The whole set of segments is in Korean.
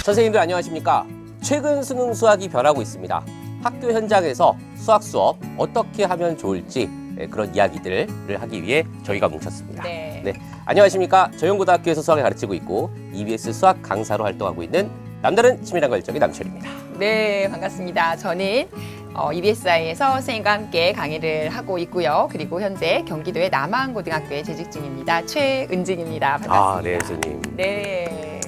선생님들 안녕하십니까? 최근 수능 수학이 변하고 있습니다. 학교 현장에서 수학 수업 어떻게 하면 좋을지 그런 이야기들을 하기 위해 저희가 뭉쳤습니다. 네. 안녕하십니까? 저용고등학교에서 수학을 가르치고 있고 EBS 수학 강사로 활동하고 있는 남다른 치밀한 열정의 남철입니다. 네, 반갑습니다. 저는 EBSI에서 선생님과 함께 강의를 하고 있고요. 그리고 현재 경기도의 남한고등학교에 재직 중입니다. 최은진입니다. 반갑습니다. 네, 선생님. 네.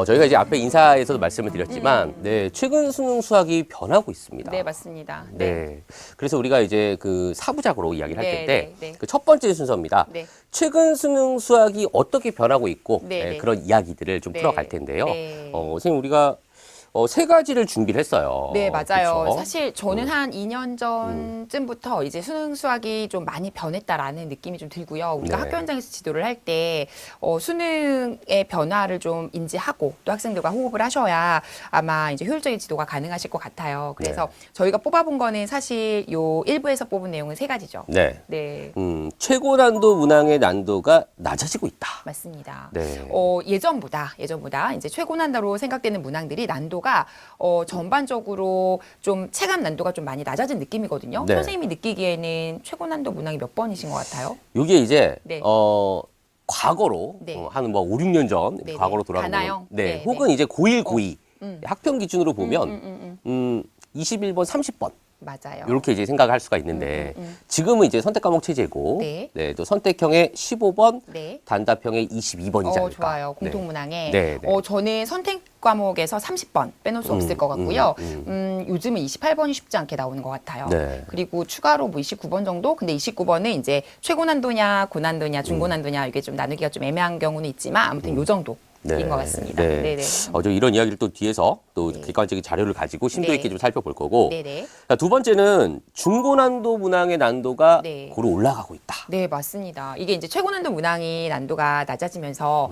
저희가 이제 앞에 인사에서도 말씀을 드렸지만, 최근 수능 수학이 변하고 있습니다. 네, 맞습니다. 네. 그래서 우리가 이제 그 사부작으로 이야기를 할 텐데, 네. 그 첫 번째 순서입니다. 네. 최근 수능 수학이 어떻게 변하고 있고, 네. 그런 이야기들을 좀 네. 풀어갈 텐데요. 네. 선생님, 우리가 세 가지를 준비를 했어요. 네, 맞아요. 그쵸? 사실 저는 한 2년 전쯤부터 이제 수능 수학이 좀 많이 변했다라는 느낌이 좀 들고요. 우리가 네. 학교 현장에서 지도를 할 때 수능의 변화를 좀 인지하고 또 학생들과 호흡을 하셔야 아마 이제 효율적인 지도가 가능하실 것 같아요. 그래서 저희가 뽑아본 거는 사실 요 1부에서 뽑은 내용은 세 가지죠. 네. 네. 최고 난도 문항의 난도가 낮아지고 있다. 맞습니다. 네. 예전보다 이제 최고 난도로 생각되는 문항들이 난도가 전반적으로 좀 체감 난도가 좀 많이 낮아진 느낌이거든요. 네. 선생님이 느끼기에는 최고 난도 문항이 몇 번이신 것 같아요? 요게 이제, 네. 과거로, 네. 한 뭐 5, 6년 전, 네네. 과거로 돌아가면. 가나요? 네, 혹은 네. 이제 고1, 고2. 학평 기준으로 보면, 음. 21번, 30번. 맞아요. 이렇게 이제 생각할 수가 있는데, 지금은 이제 선택 과목 체제고, 네. 또 선택형의 15번, 네. 단답형의 22번이지 않을까. 좋아요. 공통문항에. 네. 저는 선택 과목에서 30번 빼놓을 수 없을 것 같고요. 요즘은 28번이 쉽지 않게 나오는 것 같아요. 네. 그리고 추가로 뭐 29번 정도? 근데 29번은 이제 최고 난도냐, 고난도냐, 중고 난도냐 이게 좀 나누기가 좀 애매한 경우는 있지만 아무튼 요 정도. 인 것 같습니다. 네. 저 이런 이야기를 또 뒤에서 또 객관적인 자료를 가지고 심도 있게 좀 살펴볼 거고. 네네. 자, 두 번째는 중고난도 문항의 난도가 고루 올라가고 있다. 네, 맞습니다. 이게 이제 최고난도 문항이 난도가 낮아지면서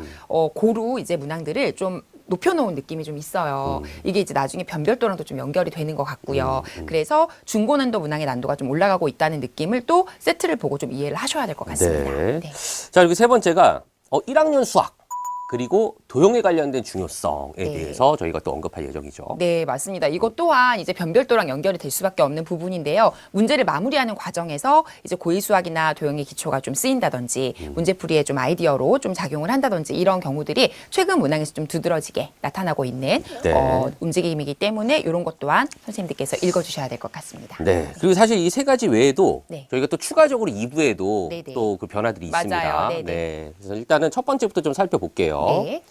고루 이제 문항들을 좀 높여놓은 느낌이 좀 있어요. 이게 이제 나중에 변별도랑도 좀 연결이 되는 것 같고요. 그래서 중고난도 문항의 난도가 좀 올라가고 있다는 느낌을 또 세트를 보고 좀 이해를 하셔야 될 것 같습니다. 네. 네. 자, 그리고 세 번째가 1학년 수학. 그리고 도형에 관련된 중요성에 대해서 저희가 또 언급할 예정이죠. 네, 맞습니다. 이것 또한 이제 변별도랑 연결이 될 수밖에 없는 부분인데요. 문제를 마무리하는 과정에서 이제 고의 수학이나 도형의 기초가 좀 쓰인다든지 문제풀이에 좀 아이디어로 좀 작용을 한다든지 이런 경우들이 최근 문항에서 좀 두드러지게 나타나고 있는 움직임이기 때문에 이런 것 또한 선생님들께서 읽어주셔야 될 것 같습니다. 네. 그리고 사실 이 세 가지 외에도 저희가 또 추가적으로 2부에도 또 그 변화들이 있습니다. 맞아요. 네. 그래서 일단은 첫 번째부터 좀 살펴볼게요. 네.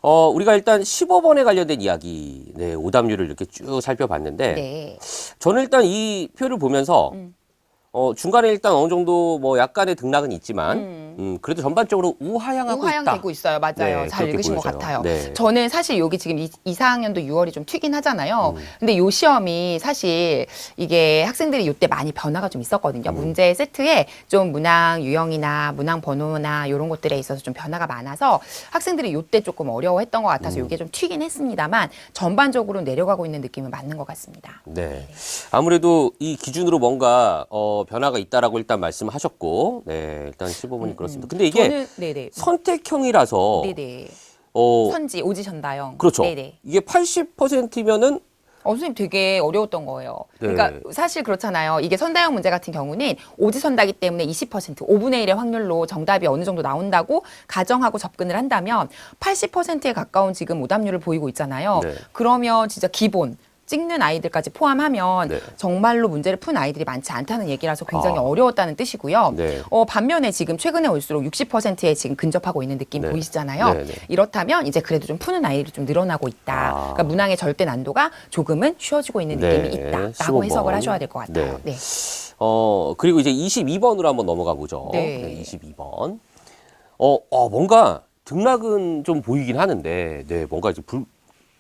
우리가 일단 15번에 관련된 이야기, 오답률을 이렇게 쭉 살펴봤는데, 저는 일단 이 표를 보면서, 중간에 일단 어느 정도 뭐 약간의 등락은 있지만, 그래도 전반적으로 우하향하고 있다. 우하향되고 있어요. 맞아요. 잘 그렇게 읽으신 것 보여져요. 같아요. 네. 저는 사실 여기 지금 2, 4학년도 6월이 좀 튀긴 하잖아요. 근데 요 시험이 사실 이게 학생들이 요때 많이 변화가 좀 있었거든요. 문제 세트에 좀 문항 유형이나 문항 번호나 이런 것들에 있어서 좀 변화가 많아서 학생들이 요때 조금 어려워했던 것 같아서 요게 좀 튀긴 했습니다만 전반적으로 내려가고 있는 느낌은 맞는 것 같습니다. 네. 아무래도 이 기준으로 뭔가 변화가 있다라고 일단 말씀하셨고, 일단 15번이 그렇습니다. 근데 이게 저는, 선택형이라서 선지 오지선다형. 그렇죠. 네네. 이게 80%면은 선생님 되게 어려웠던 거예요. 그러니까 사실 그렇잖아요. 이게 선다형 문제 같은 경우는 오지선다기 때문에 20%, 5분의 1의 확률로 정답이 어느 정도 나온다고 가정하고 접근을 한다면 80%에 가까운 지금 오답률을 보이고 있잖아요. 그러면 진짜 기본. 찍는 아이들까지 포함하면 정말로 문제를 푼 아이들이 많지 않다는 얘기라서 굉장히 어려웠다는 뜻이고요. 반면에 지금 최근에 올수록 60%에 지금 근접하고 있는 느낌 보이시잖아요. 이렇다면 이제 그래도 좀 푸는 아이들이 좀 늘어나고 있다. 그러니까 문항의 절대 난도가 조금은 쉬워지고 있는 느낌이 있다라고 15번. 해석을 하셔야 될 것 같아요. 네. 그리고 이제 22번으로 한번 넘어가 보죠. 22번. 뭔가 등락은 좀 보이긴 하는데, 뭔가 이제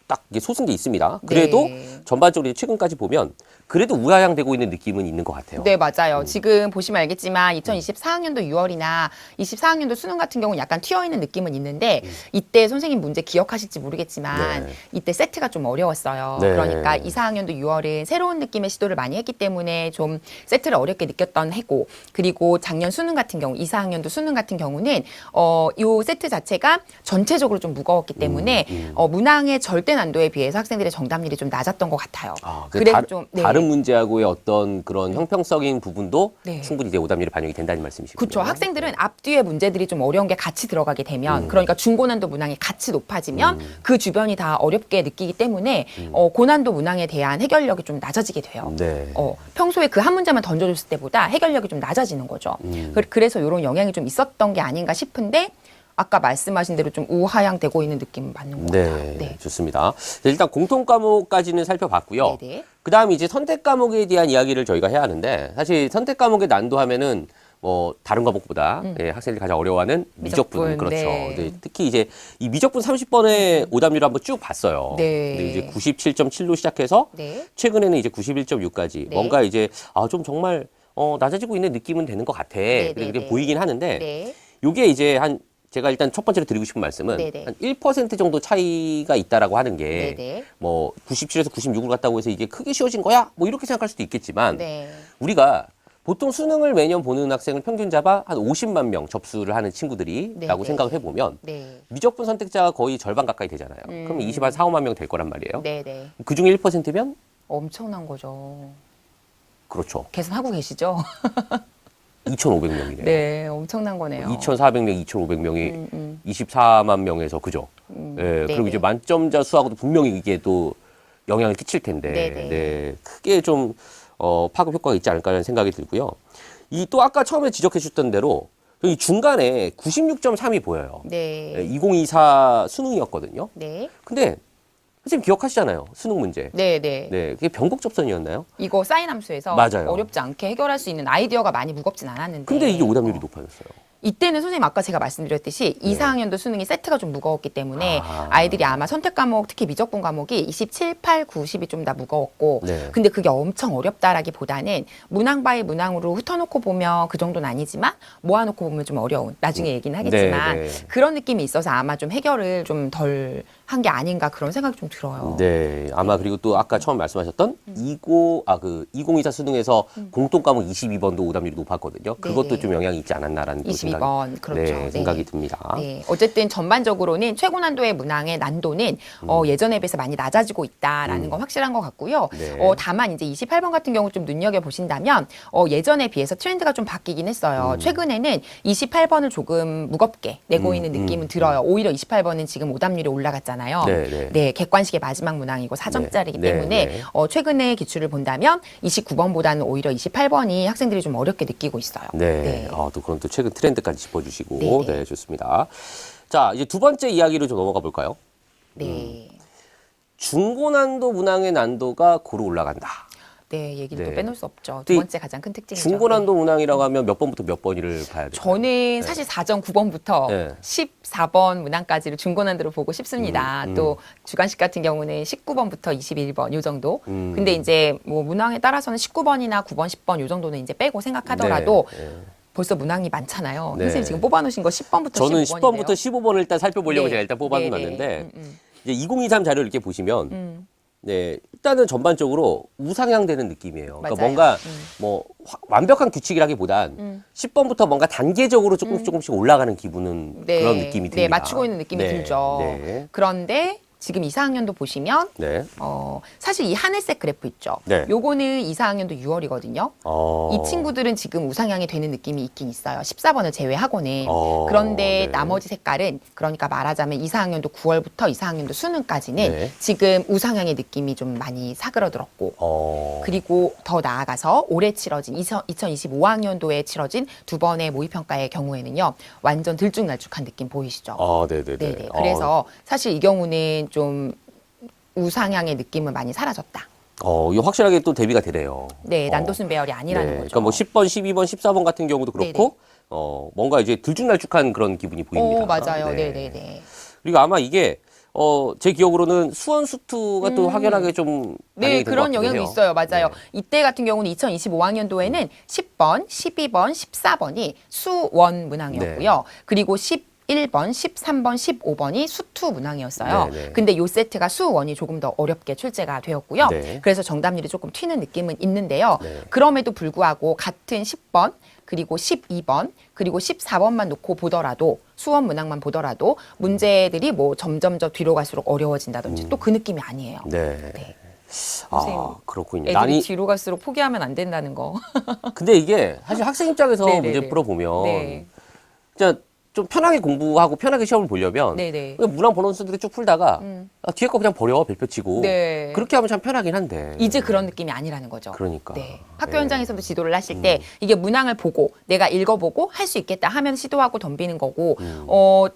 딱 이게 솟은 게 있습니다. 그래도 전반적으로 최근까지 보면 그래도 우하향되고 있는 느낌은 있는 것 같아요. 네, 맞아요. 지금 보시면 알겠지만 2024학년도 6월이나 24학년도 수능 같은 경우는 약간 튀어있는 느낌은 있는데 이때 선생님 문제 기억하실지 모르겠지만 네. 이때 세트가 좀 어려웠어요. 네. 그러니까 24학년도 6월은 새로운 느낌의 시도를 많이 했기 때문에 좀 세트를 어렵게 느꼈던 해고, 그리고 작년 수능 같은 경우 24학년도 수능 같은 경우는 요 세트 자체가 전체적으로 좀 무거웠기 때문에 문항의 절대 난도에 비해서 학생들의 정답률이 좀 낮았던 것 같아요. 그래서 좀 다른 문제하고의 어떤 그런 형평성인 부분도 네. 충분히 이제 오답률이 반영이 된다는 말씀이시군요. 그렇죠. 학생들은 앞뒤의 문제들이 좀 어려운 게 같이 들어가게 되면 그러니까 중고난도 문항이 같이 높아지면 그 주변이 다 어렵게 느끼기 때문에 고난도 문항에 대한 해결력이 좀 낮아지게 돼요. 네. 평소에 그 한 문제만 던져줬을 때보다 해결력이 좀 낮아지는 거죠. 그래서 이런 영향이 좀 있었던 게 아닌가 싶은데 아까 말씀하신 대로 좀 우하향되고 있는 느낌은 맞는 것 같아요. 네, 좋습니다. 일단 공통 과목까지는 살펴봤고요. 네네. 그다음 이제 선택 과목에 대한 이야기를 저희가 해야 하는데 사실 선택 과목의 난도 하면은 뭐 다른 과목보다 학생들이 가장 어려워하는 미적분, 미적분, 그렇죠. 네. 네, 특히 이제 이 미적분 30번의 오답률을 한번 쭉 봤어요. 네. 근데 이제 97.7로 시작해서 네. 최근에는 이제 91.6까지 네. 뭔가 이제 좀 정말 낮아지고 있는 느낌은 되는 것 같아. 네, 그렇게 네, 보이긴 하는데 네. 요게 이제 제가 일단 첫 번째로 드리고 싶은 말씀은 네네. 한 1% 정도 차이가 있다라고 하는 게 네네. 뭐 97에서 96을 갔다고 해서 이게 크게 쉬워진 거야? 뭐 이렇게 생각할 수도 있겠지만 네. 우리가 보통 수능을 매년 보는 학생을 평균 잡아 한 50만 명 접수를 하는 친구들이라고 네, 생각을 네. 해보면 네. 미적분 선택자가 거의 절반 가까이 되잖아요. 그럼 20한 4, 5만 명 될 거란 말이에요. 네네. 그중에 1%면 엄청난 거죠. 그렇죠. 계산하고 계시죠? 2,500명이네요. 네, 엄청난 거네요. 2,400명, 2,500명이 24만 명에서 그죠? 예, 그리고 네네. 이제 만점자 수하고도 분명히 이게 또 영향을 끼칠 텐데, 네네. 네, 크게 좀 파급 효과가 있지 않을까라는 생각이 들고요. 이 또 아까 처음에 지적해 주셨던 대로 이 중간에 96.3이 보여요. 네. 2024 수능이었거든요. 네. 근데 선생님 기억하시잖아요. 수능 문제. 네, 네. 네, 그게 변곡 접선이었나요? 이거 사인 함수에서 맞아요. 어렵지 않게 해결할 수 있는 아이디어가 많이 무겁진 않았는데. 근데 이게 오답률이 높아졌어요. 이때는 선생님 아까 제가 말씀드렸듯이 2, 4학년도 수능이 세트가 좀 무거웠기 때문에 아이들이 아마 선택 과목, 특히 미적분 과목이 27, 8, 9, 10이 좀 다 무거웠고 네. 근데 그게 엄청 어렵다라기보다는 문항 바이 문항으로 흩어놓고 보면 그 정도는 아니지만 모아놓고 보면 좀 어려운 나중에 얘기는 하겠지만 네, 네. 그런 느낌이 있어서 아마 좀 해결을 좀 덜 한 게 아닌가 그런 생각이 좀 들어요. 네, 아마 그리고 또 아까 처음 말씀하셨던 2024 수능에서 공통 과목 22번도 오답률이 높았거든요. 그것도 네네. 좀 영향이 있지 않았나라는 또 22번 그렇죠. 네, 생각이 듭니다. 네, 어쨌든 전반적으로는 최고 난도의 문항의 난도는 예전에 비해서 많이 낮아지고 있다라는 건 확실한 것 같고요. 네. 다만 이제 28번 같은 경우 좀 눈여겨 보신다면 예전에 비해서 트렌드가 좀 바뀌긴 했어요. 최근에는 28번을 조금 무겁게 내고 있는 느낌은 들어요. 오히려 28번은 지금 오답률이 올라갔잖아요. 네, 네, 객관식의 마지막 문항이고 4점짜리이기 네, 때문에 네. 최근의 기출을 본다면 29번보다는 오히려 28번이 학생들이 좀 어렵게 느끼고 있어요. 네, 또 그런 또 최근 트렌드까지 짚어주시고, 네네. 네, 좋습니다. 자, 이제 두 번째 이야기로 좀 넘어가 볼까요? 네. 중고난도 문항의 난도가 고루 올라간다. 네, 얘기를 또 네. 빼놓을 수 없죠. 근데 두 번째 가장 큰 특징이죠. 중고난도 네. 문항이라고 하면 몇 번부터 몇 번을 봐야 돼요? 저는 사실 4점 9번부터 네. 14번 문항까지를 중고난도로 보고 싶습니다. 또 주관식 같은 경우는 19번부터 21번 요 정도. 근데 이제 뭐 문항에 따라서는 19번이나 9번, 10번 요 정도는 이제 빼고 생각하더라도 네, 네. 벌써 문항이 많잖아요. 네. 선생님 지금 뽑아놓으신 거 10번부터 저는 15번인데요. 10번부터 15번을 일단 살펴보려고 네. 제가 일단 뽑아놨는데, 네, 네. 이제 2023 자료를 이렇게 보시면, 네, 일단은 전반적으로 우상향되는 느낌이에요. 그러니까 맞아요. 뭔가 뭐 완벽한 규칙이라기보단 10번부터 뭔가 단계적으로 조금씩 올라가는 기분은 네. 그런 느낌이 듭니다. 네, 맞추고 있는 느낌이 네, 들죠. 네. 그런데 지금 2, 4학년도 보시면 네. 사실 이 하늘색 그래프 있죠. 네. 요거는 2, 4학년도 6월이거든요. 이 친구들은 지금 우상향이 되는 느낌이 있긴 있어요. 14번을 제외하고는. 그런데 네. 나머지 색깔은 그러니까 말하자면 2, 4학년도 9월부터 2, 4학년도 수능까지는 네. 지금 우상향의 느낌이 좀 많이 사그러들었고 그리고 더 나아가서 올해 치러진 2025학년도에 치러진 두 번의 모의평가의 경우에는요. 완전 들쭉날쭉한 느낌 보이시죠? 네네네. 네네. 그래서 사실 이 경우는 좀 우상향의 느낌은 많이 사라졌다. 이거 확실하게 또 대비가 되네요. 네, 난도순 배열이 아니라는 거죠. 그러니까 뭐 10번, 12번, 14번 같은 경우도 그렇고, 뭔가 이제 들쭉날쭉한 그런 기분이 보입니다. 맞아요. 네네네. 그리고 아마 이게 제 기억으로는 수원 수투가 또 확연하게 좀 네, 그런 영향도 있어요. 맞아요. 네. 이때 같은 경우는 2025학년도에는 10번, 12번, 14번이 수원 문항이었고요. 네. 그리고 11번, 13번, 15번이 수투 문항이었어요. 네, 네. 근데 요 세트가 수원이 조금 더 어렵게 출제가 되었고요. 네. 그래서 정답률이 조금 튀는 느낌은 있는데요. 네. 그럼에도 불구하고 같은 10번, 그리고 12번, 그리고 14번만 놓고 보더라도 수원 문항만 보더라도 문제들이 뭐 점점 더 뒤로 갈수록 어려워진다든지 또 그 느낌이 아니에요. 네. 네. 아, 그렇군요. 애들이 뒤로 갈수록 포기하면 안 된다는 거. 근데 이게 사실 학생 입장에서 네네네. 문제 풀어보면 네. 진짜 좀 편하게 공부하고 편하게 시험을 보려면 네네. 그냥 문항 번호 수들이 쭉 풀다가 뒤에 거 그냥 버려 별표 치고 네. 그렇게 하면 참 편하긴 한데 이제 그런 느낌이 아니라는 거죠. 그러니까. 네. 학교 네. 현장에서도 지도를 하실 때 이게 문항을 보고 내가 읽어보고 할 수 있겠다 하면 시도하고 덤비는 거고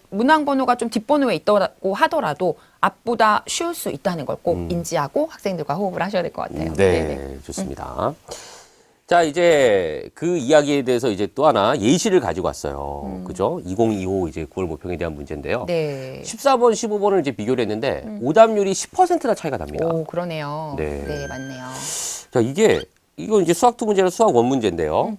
문항 번호가 좀 뒷번호에 있다고 하더라도 앞보다 쉬울 수 있다는 걸 꼭 인지하고 학생들과 호흡을 하셔야 될 것 같아요. 네, 네네. 좋습니다. 자, 이제 그 이야기에 대해서 이제 또 하나 예시를 가지고 왔어요. 그죠? 2025 이제 9월 모평에 대한 문제인데요. 네. 14번, 15번을 이제 비교를 했는데 오답률이 10%나 차이가 납니다. 오, 그러네요. 네. 네, 맞네요. 자, 이건 이제 수학 2 문제랑 수학 1 문제인데요.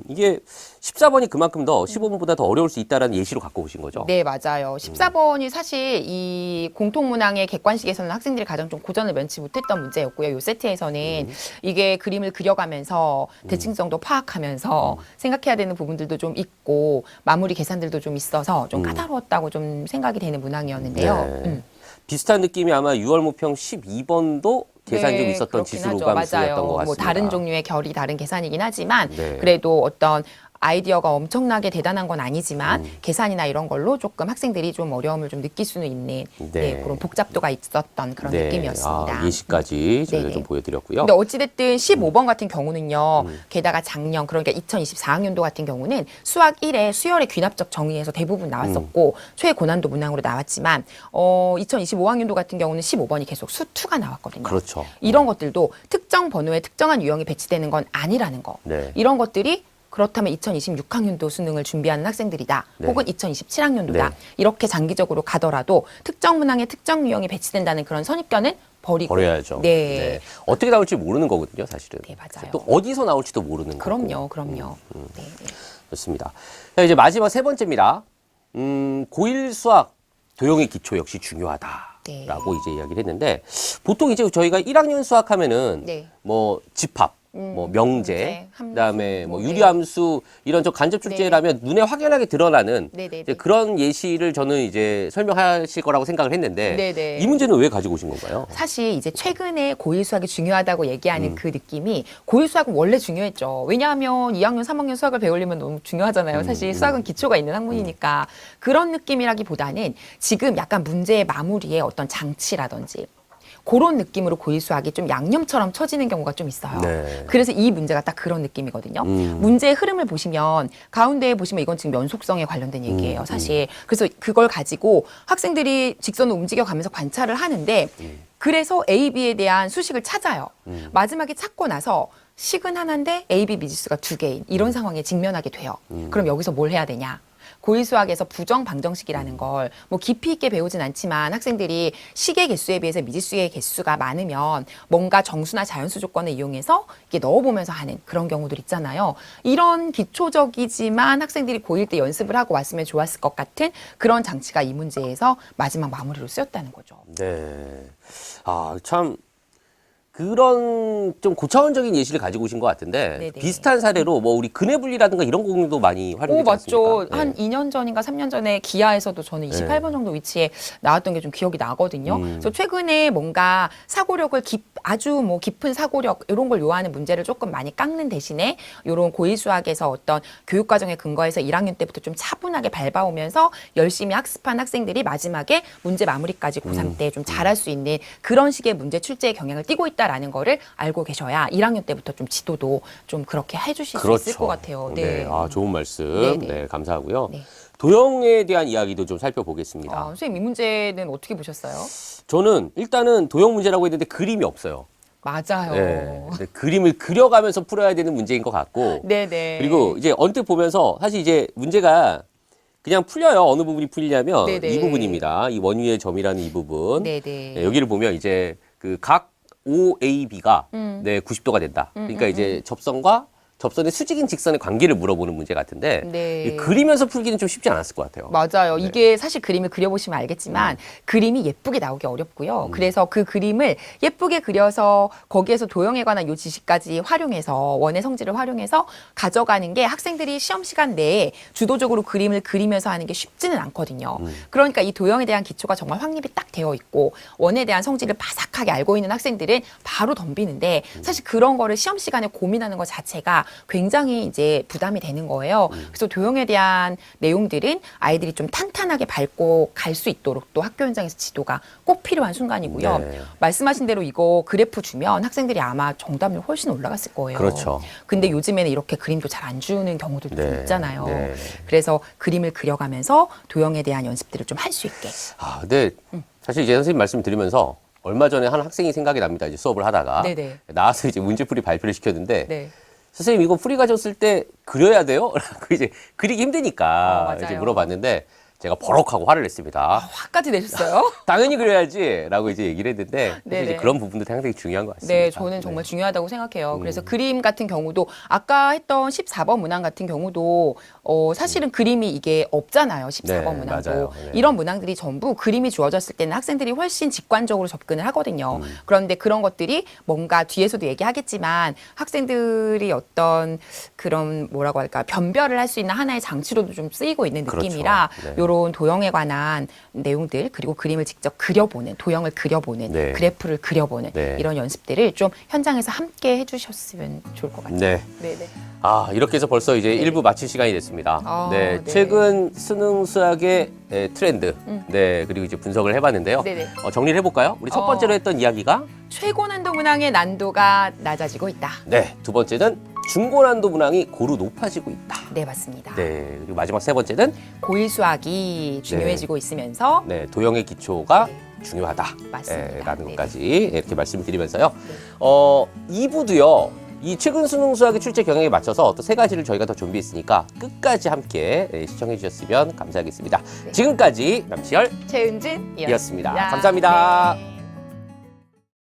이게 14번이 그만큼 더 15번보다 더 어려울 수 있다라는 예시로 갖고 오신 거죠? 네, 맞아요. 14번이 사실 이 공통문항의 객관식에서는 학생들이 가장 좀 고전을 면치 못했던 문제였고요. 요 세트에서는 이게 그림을 그려가면서 대칭성도 파악하면서 생각해야 되는 부분들도 좀 있고 마무리 계산들도 좀 있어서 좀 까다로웠다고 좀 생각이 되는 문항이었는데요. 네. 비슷한 느낌이 아마 6월 모평 12번도 계산이 좀 있었던 그렇긴 지수로 감수였던 것 같습니다. 뭐 다른 종류의 결이 다른 계산이긴 하지만 네. 그래도 어떤 아이디어가 엄청나게 대단한 건 아니지만 계산이나 이런 걸로 조금 학생들이 좀 어려움을 좀 느낄 수는 있는 네. 그런 복잡도가 있었던 그런 느낌이었습니다. 예시까지 저희가 네네. 좀 보여드렸고요. 근데 어찌됐든 15번 같은 경우는요. 게다가 작년 그러니까 2024학년도 같은 경우는 수학 1에 수열의 귀납적 정의에서 대부분 나왔었고 최고난도 문항으로 나왔지만 2025학년도 같은 경우는 15번이 계속 수투가 나왔거든요. 그렇죠. 이런 것들도 특정 번호에 특정한 유형이 배치되는 건 아니라는 거. 네. 이런 것들이 그렇다면 2026학년도 수능을 준비하는 학생들이다. 네. 혹은 2027학년도다. 네. 이렇게 장기적으로 가더라도 특정 문항에 특정 유형이 배치된다는 그런 선입견은 버려야죠. 네. 어떻게 나올지 모르는 거거든요, 사실은. 네, 맞아요. 또 어디서 나올지도 모르는 그럼요, 거고. 그럼요. 네, 네. 좋습니다. 자, 이제 마지막 세 번째입니다. 고1 수학 도형의 기초 역시 중요하다라고 네. 이제 이야기를 했는데 보통 이제 저희가 1학년 수학하면은 네. 뭐 집합, 뭐 명제, 문제, 함수, 그다음에 뭐 뭐, 유리함수 이런 저 간접 출제라면 눈에 확연하게 드러나는 네네네. 이제 그런 예시를 저는 이제 설명하실 거라고 생각을 했는데 네네. 이 문제는 왜 가지고 오신 건가요? 사실 이제 최근에 고1 수학이 중요하다고 얘기하는 그 느낌이 고1 수학은 원래 중요했죠. 왜냐하면 2학년, 3학년 수학을 배우려면 너무 중요하잖아요. 사실 수학은 기초가 있는 학문이니까 그런 느낌이라기보다는 지금 약간 문제의 마무리에 어떤 장치라든지 그런 느낌으로 고1 수학이 좀 양념처럼 쳐지는 경우가 좀 있어요. 네. 그래서 이 문제가 딱 그런 느낌이거든요. 문제의 흐름을 보시면 가운데에 보시면 이건 지금 연속성에 관련된 얘기예요, 사실. 그래서 그걸 가지고 학생들이 직선으로 움직여가면서 관찰을 하는데 그래서 A, B에 대한 수식을 찾아요. 마지막에 찾고 나서 식은 하나인데 A, B 미지수가 2개인 이런 상황에 직면하게 돼요. 그럼 여기서 뭘 해야 되냐? 고1 수학에서 부정 방정식이라는 걸 뭐 깊이 있게 배우진 않지만 학생들이 식의 개수에 비해서 미지수의 개수가 많으면 뭔가 정수나 자연수 조건을 이용해서 이게 넣어보면서 하는 그런 경우들 있잖아요. 이런 기초적이지만 학생들이 고1 때 연습을 하고 왔으면 좋았을 것 같은 그런 장치가 이 문제에서 마지막 마무리로 쓰였다는 거죠. 네. 아, 참 그런 좀 고차원적인 예시를 가지고 오신 것 같은데 네네. 비슷한 사례로 뭐 우리 근해분리라든가 이런 공도 많이 오, 활용되지 맞죠. 않습니까? 한 2년 전인가 3년 전에 기아에서도 저는 28번 정도 위치에 나왔던 게 좀 기억이 나거든요. 그래서 최근에 뭔가 사고력을 아주 뭐 깊은 사고력 이런 걸 요하는 문제를 조금 많이 깎는 대신에 이런 고1 수학에서 어떤 교육 과정에 근거해서 1학년 때부터 좀 차분하게 밟아오면서 열심히 학습한 학생들이 마지막에 문제 마무리까지 고3 때 좀 잘할 수 있는 그런 식의 문제 출제에 경향을 띠고 있다라는 거를 알고 계셔야 1학년 때부터 좀 지도도 좀 그렇게 해주실 수 있을 것 같아요. 네. 아, 좋은 말씀. 네네. 네, 감사하고요. 네. 도형에 대한 이야기도 좀 살펴보겠습니다. 선생님 이 문제는 어떻게 보셨어요? 저는 일단은 도형 문제라고 했는데 그림이 없어요. 맞아요. 네. 근데 그림을 그려가면서 풀어야 되는 문제인 것 같고. 네네. 그리고 이제 언뜻 보면서 사실 이제 문제가 그냥 풀려요. 어느 부분이 풀리냐면 네네. 이 부분입니다. 이 원위의 점이라는 이 부분. 네네. 네, 여기를 보면 이제 그 각 OAB가 네, 90도가 된다. 그러니까 이제 접선의 수직인 직선의 관계를 물어보는 문제 같은데 네. 이 그리면서 풀기는 좀 쉽지 않았을 것 같아요. 맞아요. 이게 사실 그림을 그려보시면 알겠지만 그림이 예쁘게 나오기 어렵고요. 그래서 그 그림을 예쁘게 그려서 거기에서 도형에 관한 요 지식까지 활용해서 원의 성질을 활용해서 가져가는 게 학생들이 시험 시간 내에 주도적으로 그림을 그리면서 하는 게 쉽지는 않거든요. 그러니까 이 도형에 대한 기초가 정말 확립이 딱 되어 있고 원에 대한 성질을 바삭하게 알고 있는 학생들은 바로 덤비는데 사실 그런 거를 시험 시간에 고민하는 것 자체가 굉장히 이제 부담이 되는 거예요. 그래서 도형에 대한 내용들은 아이들이 좀 탄탄하게 밟고 갈 수 있도록 또 학교 현장에서 지도가 꼭 필요한 순간이고요. 네. 말씀하신 대로 이거 그래프 주면 학생들이 아마 정답률 훨씬 올라갔을 거예요. 그렇죠. 근데 요즘에는 이렇게 그림도 잘 안 주는 경우들도 좀 네. 있잖아요. 네. 그래서 그림을 그려가면서 도형에 대한 연습들을 좀 할 수 있게. 아, 근데 사실 이제 선생님 말씀 들으면서 얼마 전에 한 학생이 생각이 납니다. 이제 수업을 하다가 네네. 나와서 이제 문제풀이 발표를 시켰는데 네. 선생님 이거 풀이 가졌을 때 그려야 돼요? 라고 이제 그리기 힘드니까 맞아요. 이제 물어봤는데 제가 버럭하고 화를 냈습니다. 화까지 내셨어요? 당연히 그려야지라고 이제 얘기를 했는데 사실 이제 네네. 그런 부분도 상당히 중요한 것 같습니다. 네, 저는 정말 중요하다고 생각해요. 그래서 그림 같은 경우도 아까 했던 14번 문항 같은 경우도 사실은 그림이 이게 없잖아요. 14번 네, 문항도. 맞아요. 네. 이런 문항들이 전부 그림이 주어졌을 때는 학생들이 훨씬 직관적으로 접근을 하거든요. 그런데 그런 것들이 뭔가 뒤에서도 얘기하겠지만 학생들이 어떤 그런 뭐라고 할까 변별을 할 수 있는 하나의 장치로도 좀 쓰이고 있는 그렇죠. 느낌이라 네. 이런 도형에 관한 내용들 그리고 그림을 직접 그려보는 도형을 그려보는 네. 그래프를 그려보는 네. 이런 연습들을 좀 현장에서 함께 해주셨으면 좋을 것 같아요. 네. 네네. 아, 이렇게 해서 벌써 이제 1부 마칠 시간이 됐습니다. 아, 네, 네. 최근 수능 수학의 트렌드, 네, 그리고 이제 분석을 해봤는데요. 네네. 정리를 해볼까요? 우리 첫 번째로 했던 이야기가 최고 난도 문항의 난도가 낮아지고 있다. 네, 두 번째는 중고난도 문항이 고루 높아지고 있다. 네, 맞습니다. 네, 그리고 마지막 세 번째는 고일 수학이 중요해지고 있으면서 네, 도형의 기초가 중요하다. 맞습니다. 라는 네. 것까지 이렇게 말씀을 드리면서요. 2부도요. 이 최근 수능 수학의 출제 경향에 맞춰서 또 세 가지를 저희가 더 준비했으니까 끝까지 함께 시청해 주셨으면 감사하겠습니다. 지금까지 남치열 최은진이었습니다. 이었습니다. 감사합니다. 네.